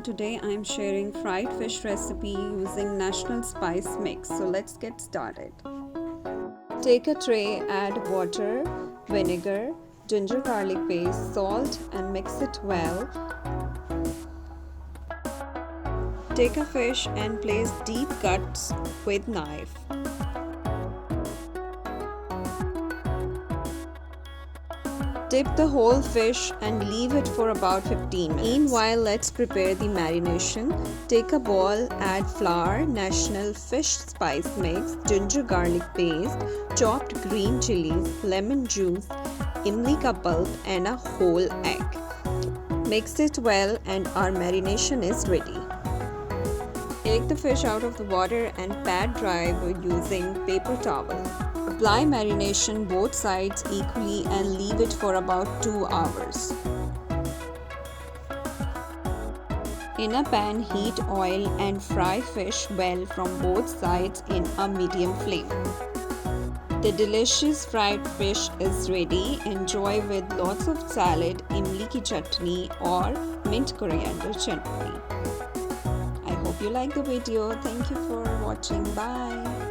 today I am sharing fried fish recipe using national spice mix. So let's get started. Take a tray, add water, vinegar, ginger garlic paste, salt and mix it well. Take a fish and place deep cuts with knife. Dip the whole fish and leave it for about 15 minutes. Meanwhile, let's prepare the marination. Take a bowl, add flour, national fish spice mix, ginger garlic paste, chopped green chillies, lemon juice, Imli ka pulp and a whole egg. Mix it well and our marination is ready. Take the fish out of the water and pat dry using paper towel. Apply marination both sides equally and leave it for about 2 hours. In a pan, heat oil and fry fish well from both sides in a medium flame. The delicious fried fish is ready. Enjoy with lots of salad, Imli ki chutney or mint coriander chutney. I hope you like the video. Thank you for watching. Bye.